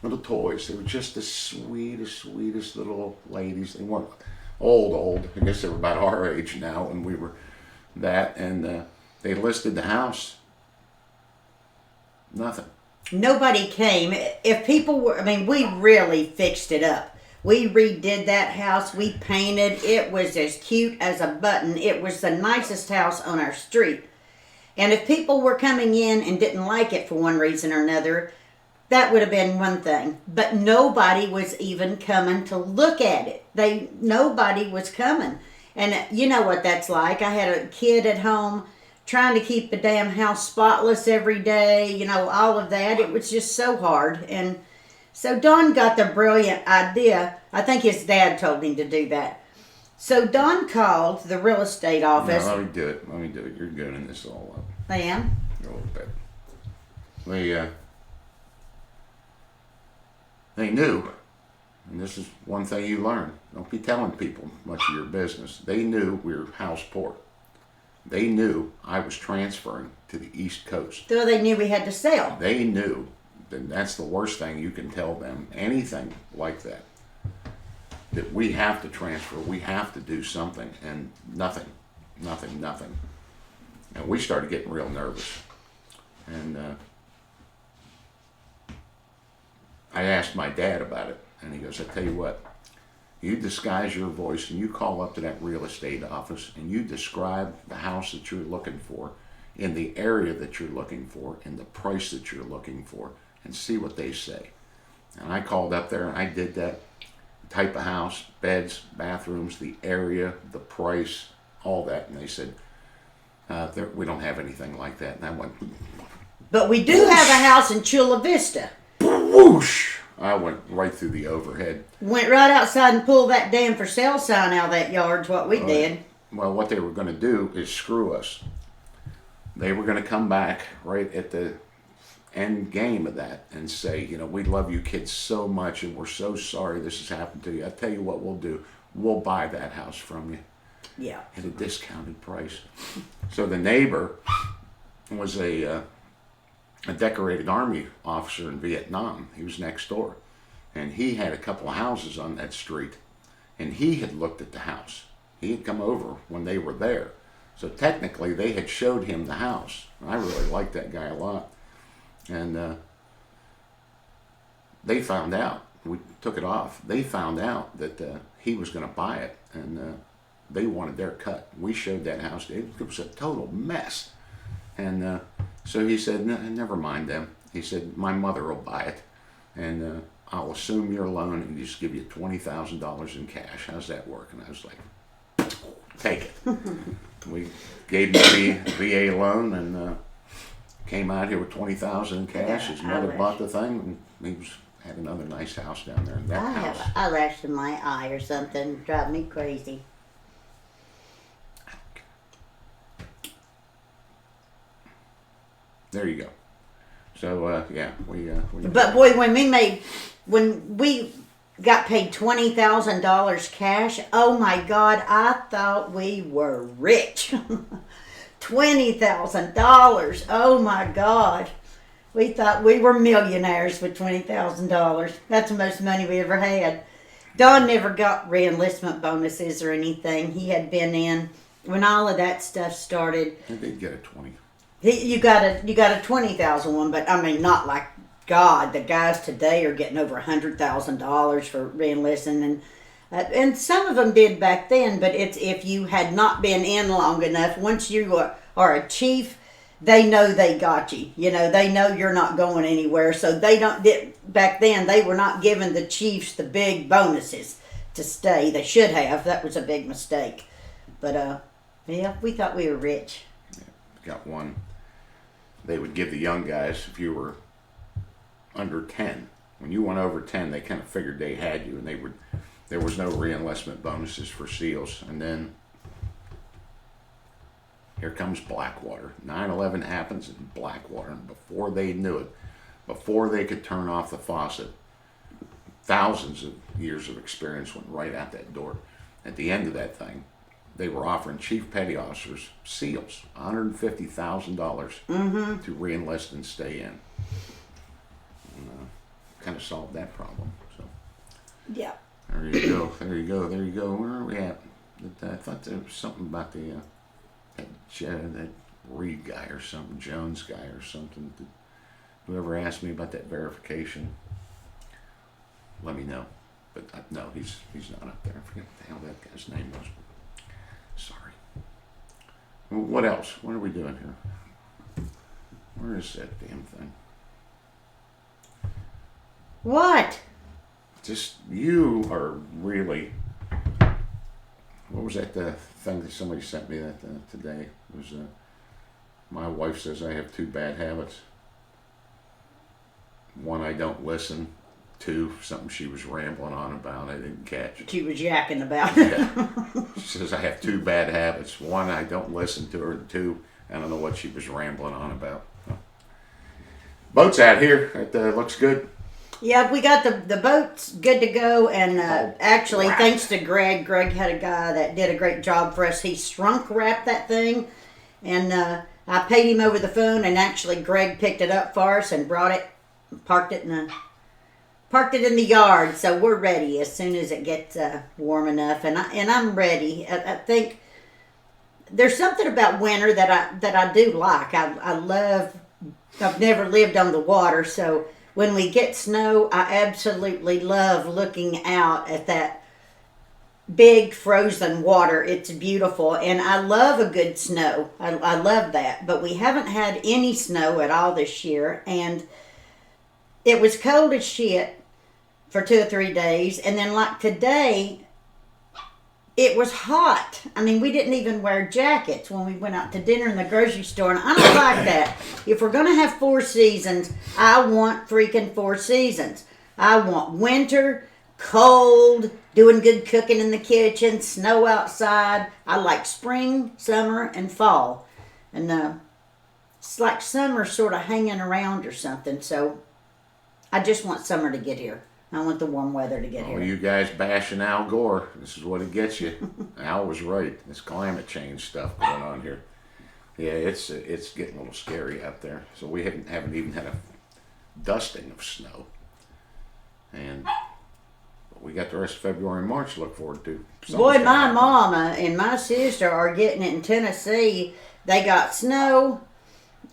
Little toys. They were just the sweetest, sweetest little ladies. They weren't old. I guess they were about our age now, and we were that. And they listed the house. Nothing. Nobody came. If people were, we really fixed it up. We redid that house. We painted. It was as cute as a button. It was the nicest house on our street. And if people were coming in and didn't like it for one reason or another, that would have been one thing. But nobody was even coming to look at it. Nobody was coming. And you know what that's like. I had a kid at home trying to keep the damn house spotless every day, all of that. It was just so hard. And so Don got the brilliant idea. I think his dad told him to do that. So Don called the real estate office. No, let me do it. You're doing this all up. I am? A little bit. They knew, and this is one thing you learn. Don't be telling people much of your business. They knew we were house poor. They knew I was transferring to the East Coast. So they knew we had to sell. They knew. That's the worst thing you can tell them. Anything like that. That we have to transfer. We have to do something. And nothing. And we started getting real nervous. And I asked my dad about it. And he goes, I tell you what. You disguise your voice and you call up to that real estate office and you describe the house that you're looking for in the area that you're looking for and the price that you're looking for and see what they say. And I called up there and I did that type of house, beds, bathrooms, the area, the price, all that. And they said, we don't have anything like that. And I went, but we do have a house in Chula Vista. Whoosh! I went right through the overhead. Went right outside and pulled that damn for sale sign out of that yard's what we did. Well, what they were going to do is screw us. They were going to come back right at the end game of that and say, we love you kids so much and we're so sorry this has happened to you. I tell you what we'll do. We'll buy that house from you. Yeah. At a discounted price. So the neighbor was a decorated Army officer in Vietnam. He was next door. And he had a couple of houses on that street. And he had looked at the house. He had come over when they were there. So technically they had showed him the house. I really liked that guy a lot. And they found out. We took it off. They found out that he was going to buy it. And they wanted their cut. We showed that house. It was a total mess. And so he said, never mind them. He said, my mother will buy it. And I'll assume your loan and just give you $20,000 in cash. How's that work? And I was like, take it. We gave him the VA loan and came out here with $20,000 in cash. His mother bought the thing, and he had another nice house down there. And that I house. have an eyelash in my eye or something. Drive me crazy. There you go. So yeah, we. But boy, when we got paid $20,000 cash, oh my God, I thought we were rich. $20,000. Oh my God. We thought we were millionaires with $20,000. That's the most money we ever had. Don never got re-enlistment bonuses or anything. He had been in when all of that stuff started. I did get a 20. You got a $20,000 one, but I mean, not like God. The guys today are getting over $100,000 for re-enlisting, and some of them did back then. But it's if you had not been in long enough. Once you are a chief, they know they got you. They know you're not going anywhere. So they don't. Back then, they were not giving the chiefs the big bonuses to stay. They should have. That was a big mistake. But yeah, we thought we were rich. Yeah, got one. They would give the young guys, if you were under 10. When you went over 10, they kind of figured they had you, and there was no re-enlistment bonuses for SEALs. And then here comes Blackwater. 9/11 happens in Blackwater, and before they knew it, before they could turn off the faucet, thousands of years of experience went right out that door. At the end of that thing, they were offering chief petty officers, SEALs, $150,000 to re-enlist and stay in. And, kind of solved that problem. So Yeah. there you go. There you go. There you go. Where are we at? I thought there was something about that Reed guy or something, Jones guy or something. Whoever asked me about that verification, let me know. But no, he's not up there. I forget what the hell that guy's name was. Sorry. Well, what else? What are we doing here? Where is that damn thing? What? Just, you are really... What was that thing that somebody sent me today? It was, my wife says I have two bad habits. One, I don't listen. Two, something she was rambling on about I didn't catch. She was yakking about. Yeah. She says I have two bad habits. One, I don't listen to her. And two, I don't know what she was rambling on about. Boat's out here. It looks good. Yeah, we got the boats good to go, and actually, crap. thanks to Greg. Greg had a guy that did a great job for us. He shrunk wrapped that thing, and I paid him over the phone, and actually Greg picked it up for us and brought it, parked it in the yard. So we're ready as soon as it gets warm enough, and I'm ready. I think there's something about winter that I do like. I love. I've never lived on the water, so when we get snow, I absolutely love looking out at that big frozen water. It's beautiful, and I love a good snow. I love that, but we haven't had any snow at all this year, and it was cold as shit for 2 or 3 days, and then like today, it was hot. I mean, we didn't even wear jackets when we went out to dinner in the grocery store, and I don't like that. If we're going to have 4 seasons, I want freaking 4 seasons. I want winter, cold, doing good cooking in the kitchen, snow outside. I like spring, summer, and fall. And it's like summer's sort of hanging around or something. So I just want summer to get here. I want the warm weather to get Oh, here. you guys bashing Al Gore. This is what it gets you. Al was right. This climate change stuff going on here. Yeah, it's getting a little scary out there. So we haven't even had a dusting of snow. And we got the rest of February and March to look forward to. Boy, my mama and my sister are getting it in Tennessee. They got snow.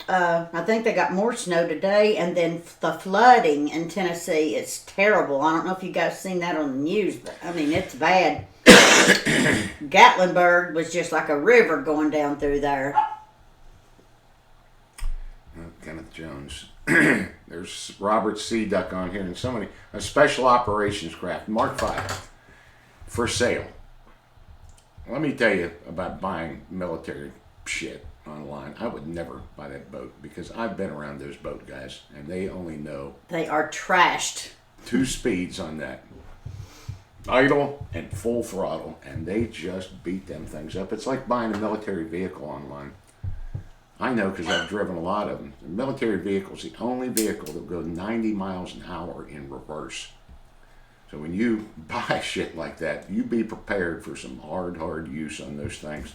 I think they got more snow today, and then the flooding in Tennessee is terrible. I don't know if you guys seen that on the news, but I mean, it's bad. Gatlinburg was just like a river going down through there. Kenneth Jones. There's Robert C. Duck on here, and somebody, a special operations craft, Mark V, for sale. Let me tell you about buying military shit online. I would never buy that boat because I've been around those boat guys, and they only know They are trashed. 2 speeds on that. Idle and full throttle, and they just beat them things up. It's like buying a military vehicle online. I know because I've driven a lot of them. The military vehicle is the only vehicle that will go 90 miles an hour in reverse. So when you buy shit like that, you be prepared for some hard use on those things.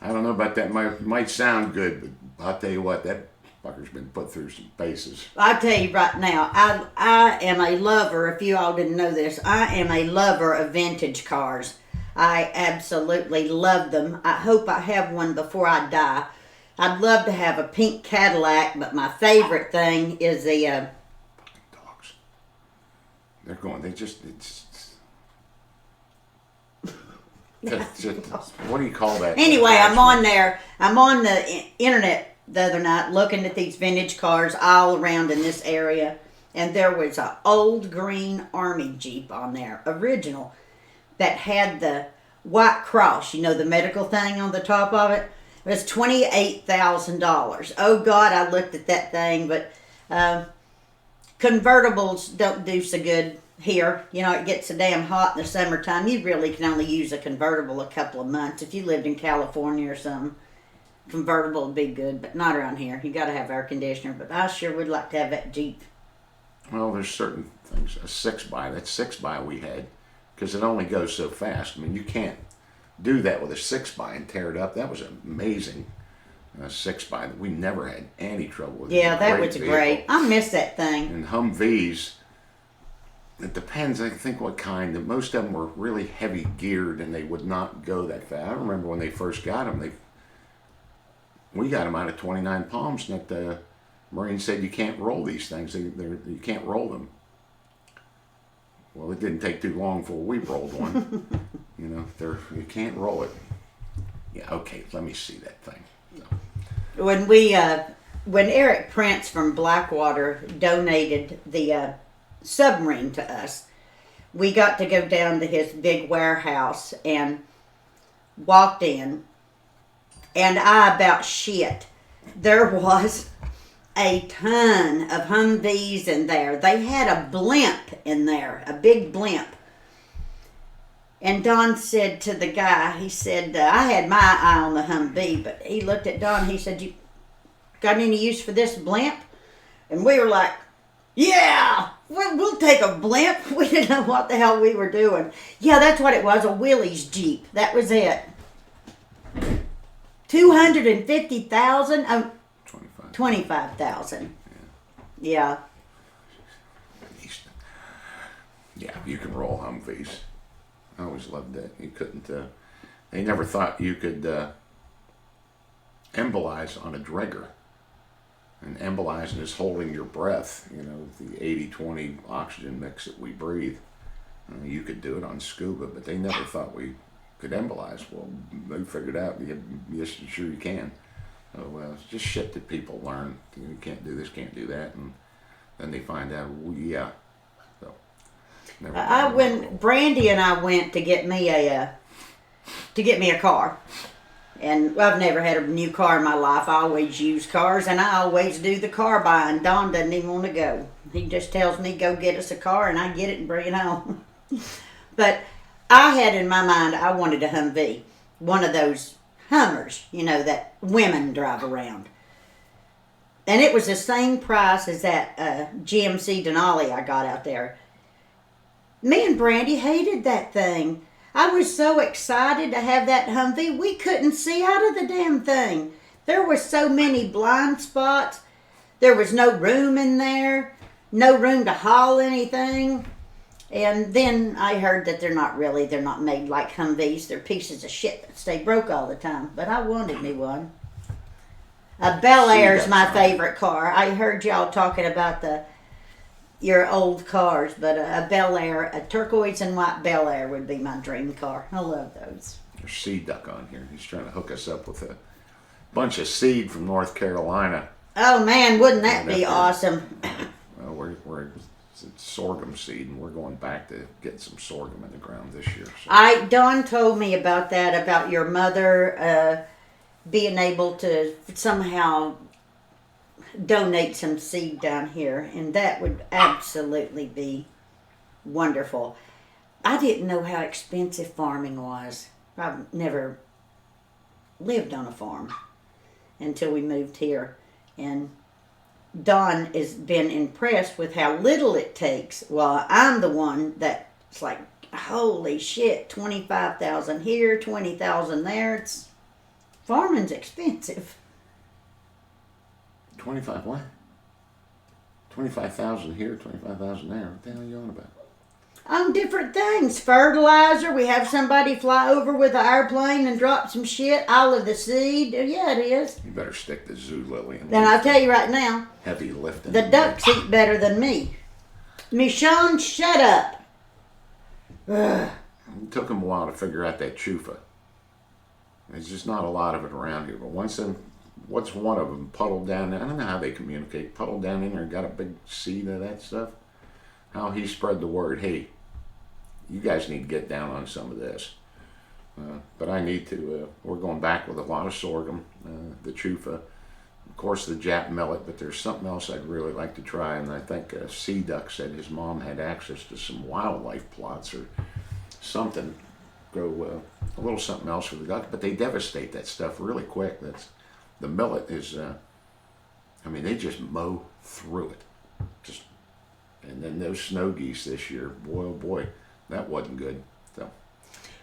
I don't know about that. Might sound good, but I'll tell you what, that fucker's been put through some paces. I'll tell you right now, I am a lover, if you all didn't know this, I am a lover of vintage cars. I absolutely love them. I hope I have one before I die. I'd love to have a pink Cadillac, but my favorite thing is the... Fucking dogs. They're going, what do you call that? Anyway, I'm on there. I'm on the internet the other night looking at these vintage cars all around in this area. And there was an old green Army Jeep on there, original, that had the white cross, you know, the medical thing on the top of it. It was $28,000. Oh, God, I looked at that thing, but convertibles don't do so good here. You know, it gets so damn hot in the summertime. You really can only use a convertible a couple of months. If you lived in California or something, convertible would be good, but not around here. You got to have air conditioner, but I sure would like to have that Jeep. Well, there's certain things. A 6x, that 6x we had, because it only goes so fast. I mean, you can't do that with a 6x and tear it up. That was amazing. 6x. We never had any trouble with it. Yeah, that was great. I miss that thing. And Humvees, it depends, I think, what kind. Most of them were really heavy geared and they would not go that fast. I remember when they first got them, we got them out of 29 Palms, and the Marine said you can't roll these things. You can't roll them. Well, it didn't take too long before we rolled one. You know, you can't roll it. Yeah, okay, let me see that thing. So. When Eric Prince from Blackwater donated the submarine to us, we got to go down to his big warehouse and walked in, and I about shit. There was a ton of Humvees in there. They had a blimp in there, a big blimp. And Don said to the guy, he said, I had my eye on the Humvee, but he looked at Don, he said, you got any use for this blimp? And we were like, yeah, we'll take a blimp. We didn't know what the hell we were doing. Yeah, that's what it was, a Willys Jeep. That was it. 250,000? Oh, 25,000. Yeah. Yeah, you can roll Humvees. I always loved that. You couldn't, they never thought you could embolize on a dragger. And embolizing is holding your breath, you know, the 80-20 oxygen mix that we breathe. You could do it on scuba, but they never thought we could embolize. Well, they figured out, yes, sure you can. So it's just shit that people learn. You can't do this, can't do that, and then they find out, well, yeah. So, when Brandy and I went to get me a car, and I've never had a new car in my life. I always use cars, and I always do the car buying. Don doesn't even want to go. He just tells me, go get us a car, and I get it and bring it home. But I had in my mind, I wanted a Humvee. One of those Hummers, you know, that women drive around. And it was the same price as that GMC Denali I got out there. Me and Brandy hated that thing. I was so excited to have that Humvee, we couldn't see out of the damn thing. There were so many blind spots. There was no room in there, no room to haul anything. And then I heard that they're not made like Humvees. They're pieces of shit that stay broke all the time. But I wanted me one. A Bel Air's my favorite car. I heard y'all talking about your old cars, but a Bel Air, a turquoise and white Bel Air would be my dream car. I love those. There's Sea Duck on here. He's trying to hook us up with a bunch of seed from North Carolina. Oh man, wouldn't that be awesome? Well, it's sorghum seed, and we're going back to get some sorghum in the ground this year. So. Dawn told me about that, about your mother being able to somehow donate some seed down here, and that would absolutely be wonderful. I didn't know how expensive farming was. I've never lived on a farm until we moved here, and Dawn has been impressed with how little it takes. Well, I'm the one that's like, holy shit, 25,000 here, 20,000 there. Farming's expensive. 25 what? 25,000 here, 25,000 there. What the hell are you on about? On different things. Fertilizer. We have somebody fly over with an airplane and drop some shit. All of the seed. Yeah, it is. You better stick to Zulily. Then I'll tell you right now. Heavy lifting. The ducks eat better than me. Michonne, shut up. Ugh. It took them a while to figure out that chufa. There's just not a lot of it around here. But what's one of them puddled down there? I don't know how they communicate. Puddled down in there and got a big seed of that stuff. How he spread the word, hey, you guys need to get down on some of this. But I need to. We're going back with a lot of sorghum, the chufa, of course the Jap millet, but there's something else I'd really like to try. And I think Sea Duck said his mom had access to some wildlife plots or something. Grow a little something else for the duck, but they devastate that stuff really quick. The millet is, they just mow through it. And then those snow geese this year, boy, oh boy, that wasn't good. So,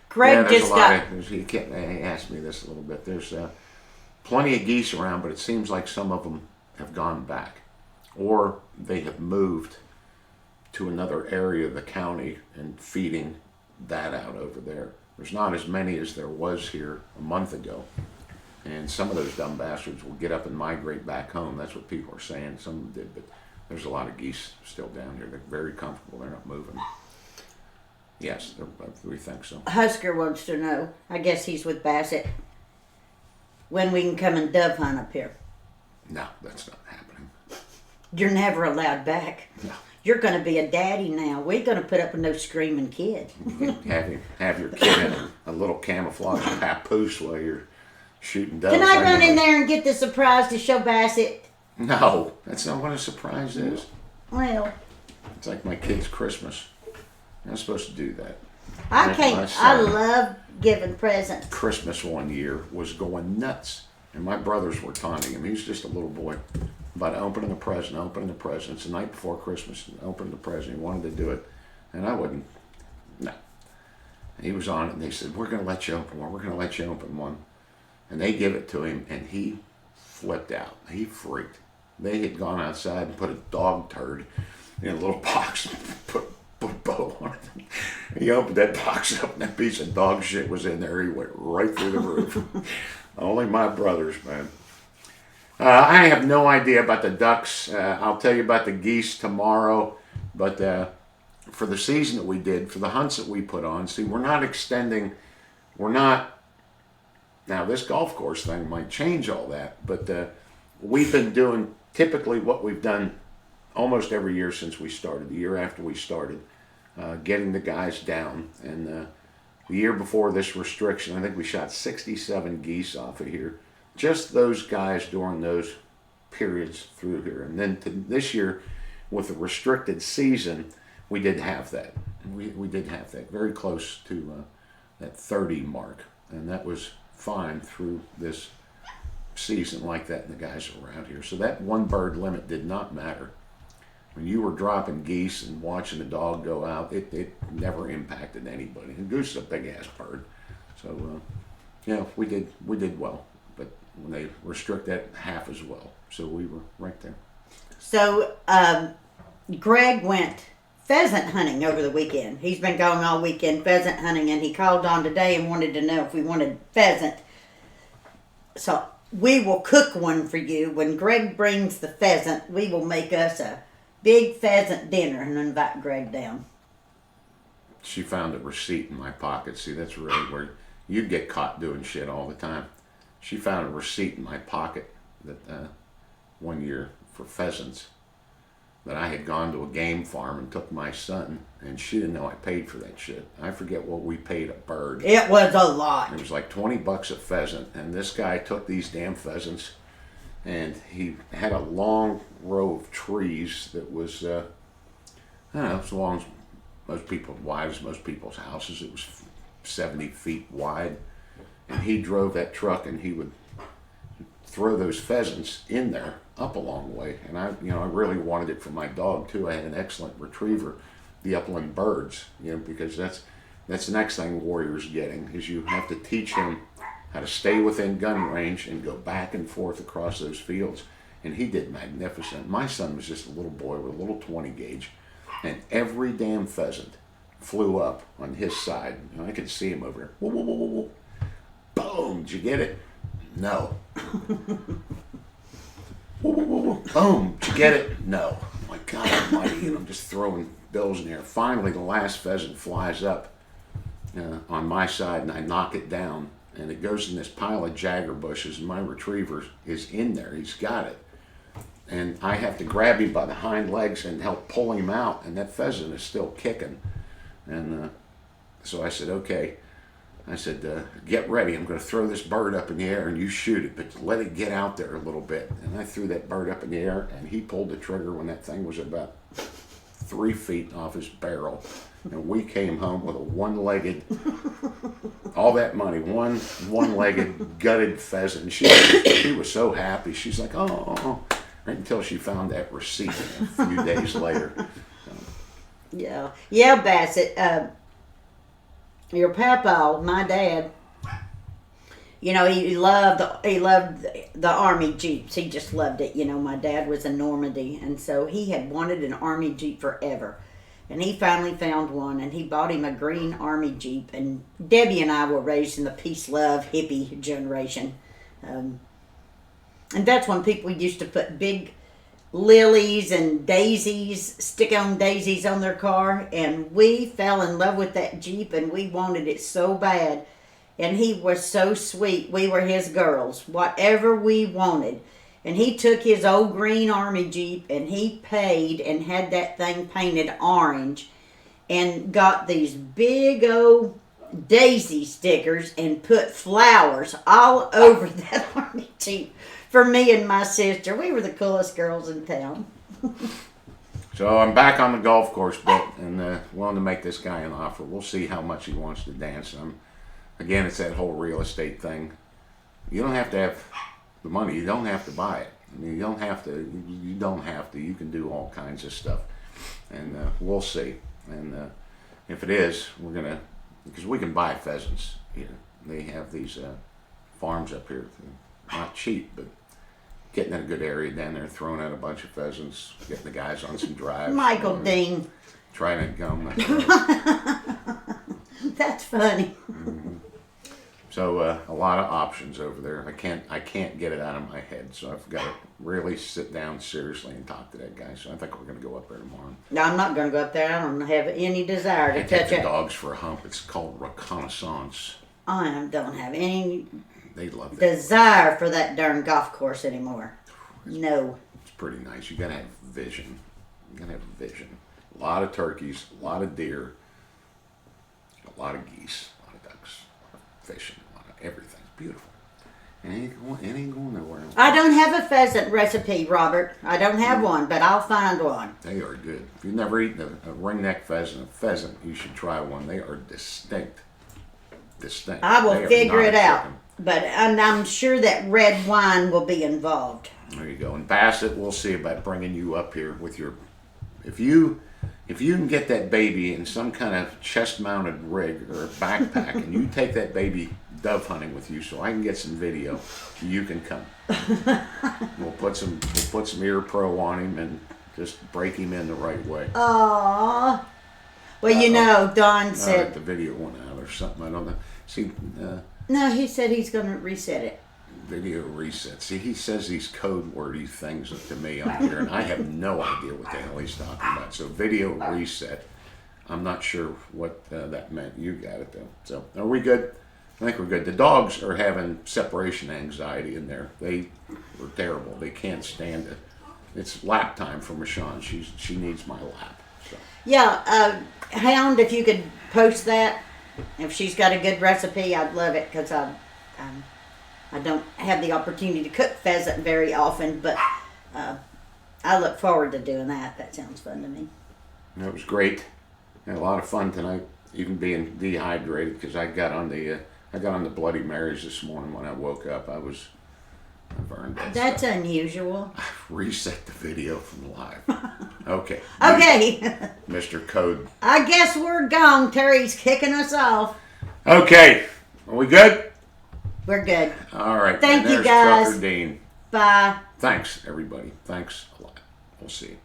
Greg just got. He asked me this a little bit. There's plenty of geese around, but it seems like some of them have gone back, or they have moved to another area of the county and feeding that out over there. There's not as many as there was here a month ago. And some of those dumb bastards will get up and migrate back home. That's what people are saying. Some of them did, but there's a lot of geese still down here. They're very comfortable. They're not moving. Yes, we think so. Husker wants to know, I guess he's with Bassett, when we can come and dove hunt up here. No, that's not happening. You're never allowed back. No. You're going to be a daddy now. We're going to put up with no screaming kid. You can have your kid in a little camouflage papoose while you're shooting doves. Can I run in there and get the surprise to show Bassett? No, that's not what a surprise is. Well, it's like my kid's Christmas. You're not supposed to do that. I love giving presents. Christmas one year was going nuts. And my brothers were taunting him. He was just a little boy. About opening the present. It's the night before Christmas. Opening the present. He wanted to do it. And I wouldn't. No. And he was on it, and they said, we're going to let you open one. We're going to let you open one. And they give it to him, and he flipped out. He freaked. They had gone outside and put a dog turd in a little box and put a bow on it. He opened that box up, and that piece of dog shit was in there. He went right through the roof. Only my brothers, man. I have no idea about the ducks. I'll tell you about the geese tomorrow. But for the season that we did, for the hunts that we put on, see, we're not extending. Now, this golf course thing might change all that. But we've been doing typically what we've done almost every year since we started, the year after we started, getting the guys down. And the year before this restriction, I think we shot 67 geese off of here. Just those guys during those periods through here. And then this year, with the restricted season, we did have that. We did have that, very close to that 30 mark. And that was fine through this season like that in the guys around here. So that one bird limit did not matter. When you were dropping geese and watching the dog go out, it never impacted anybody. And goose is a big ass bird, so yeah, we did well. But when they restrict that, half as well, so we were right there. So Greg went pheasant hunting over the weekend. He's been going all weekend pheasant hunting, and he called on today and wanted to know if we wanted pheasant. So we will cook one for you. When Greg brings the pheasant, we will make us a big pheasant dinner and invite Greg down. She found a receipt in my pocket. See, that's really where you'd get caught doing shit all the time. She found a receipt in my pocket that one year for pheasants that I had gone to a game farm and took my son, and she didn't know I paid for that shit. I forget what we paid a bird. It was a lot. It was like $20 a pheasant, and this guy took these damn pheasants, and he had a long row of trees that was, I don't know, as long as wide as most people's houses. It was 70 feet wide, and he drove that truck, and he would throw those pheasants in there up a long way. And I really wanted it for my dog too. I had an excellent retriever, the upland birds, because that's the next thing Warrior's getting, is you have to teach him how to stay within gun range and go back and forth across those fields. And he did magnificent. My son was just a little boy with a little 20 gauge, and every damn pheasant flew up on his side. I could see him over there. Whoa, whoa, whoa, whoa, whoa. Boom! Did you get it? No. Whoa, whoa, whoa, whoa. Boom! Did you get it? No. My God Almighty! And I'm just throwing bills in the air. Finally, the last pheasant flies up on my side, and I knock it down, and it goes in this pile of jagger bushes, and my retriever is in there. He's got it. And I have to grab him by the hind legs and help pull him out, and that pheasant is still kicking. And so I said, okay. I said, get ready. I'm going to throw this bird up in the air, and you shoot it, but let it get out there a little bit. And I threw that bird up in the air, and he pulled the trigger when that thing was about 3 feet off his barrel. And we came home with a one-legged, all that money, one-legged gutted pheasant. She was so happy. She's like, oh. Right until she found that receipt a few days later. Yeah, Bassett. Your papa, my dad. He loved the Army Jeeps. He just loved it. My dad was in Normandy, and so he had wanted an Army Jeep forever. And he finally found one, and he bought him a green Army Jeep. And Debbie and I were raised in the peace, love, hippie generation. And that's when people used to put big lilies and daisies, stick-on daisies on their car. And we fell in love with that Jeep, and we wanted it so bad. And he was so sweet. We were his girls, whatever we wanted. And he took his old green Army Jeep, and he paid and had that thing painted orange and got these big old daisy stickers and put flowers all over that Army Jeep. For me and my sister, we were the coolest girls in town. So I'm back on the golf course, but and willing to make this guy an offer. We'll see how much he wants to dance. Again, it's that whole real estate thing. You don't have to have the money. You don't have to buy it. I mean, you don't have to. You don't have to. You can do all kinds of stuff, and we'll see. And if it is, we're gonna, because we can buy pheasants here. They have these farms up here, not cheap, but getting in a good area down there, throwing out a bunch of pheasants, getting the guys on some drives. Michael Dean. Trying to go. That's funny. Mm-hmm. So a lot of options over there. I can't get it out of my head, so I've got to really sit down seriously and talk to that guy. So I think we're going to go up there tomorrow. No, I'm not going to go up there. I don't have any desire to take touch the it. dogs for a hump. It's called reconnaissance. I don't have any They love that. desire for that darn golf course anymore. No. It's pretty nice. You got to have vision. You got to have vision. A lot of turkeys, a lot of deer, a lot of geese, a lot of ducks, a lot of fishing, a lot of everything. It's beautiful. It ain't going nowhere else. I don't have a pheasant recipe, Robert. I don't have one, but I'll find one. They are good. If you've never eaten a ringneck pheasant, you should try one. They are distinct. I will figure it out. and I'm sure that red wine will be involved. There you go. And Bassett, we'll see about bringing you up here with your, if you can get that baby in some kind of chest-mounted rig or a backpack, and you take that baby dove hunting with you, so I can get some video, you can come. We'll put some ear pro on him and just break him in the right way. Aww. Well, Don said the video went out or something. I don't know. See. No, he said he's going to reset it. Video reset. See, he says these code wordy things to me on here, and I have no idea what the hell he's talking about. So video reset. I'm not sure what that meant. You got it though. So are we good? I think we're good. The dogs are having separation anxiety in there. They were terrible. They can't stand it. It's lap time for Michonne. She needs my lap. So. Yeah, Hound, if you could post that, if she's got a good recipe, I'd love it because I don't have the opportunity to cook pheasant very often, but I look forward to doing that. That sounds fun to me. It was great. Had a lot of fun tonight, even being dehydrated because I got on the Bloody Marys this morning when I woke up. I've earned that. That's stuff. Unusual. Reset the video from live. Okay. Okay. Mr. Code. I guess we're gone. Terry's kicking us off. Okay. Are we good? We're good. All right. Thank you, there's guys. Trucker Dean. Bye. Thanks, everybody. Thanks a lot. We'll see you.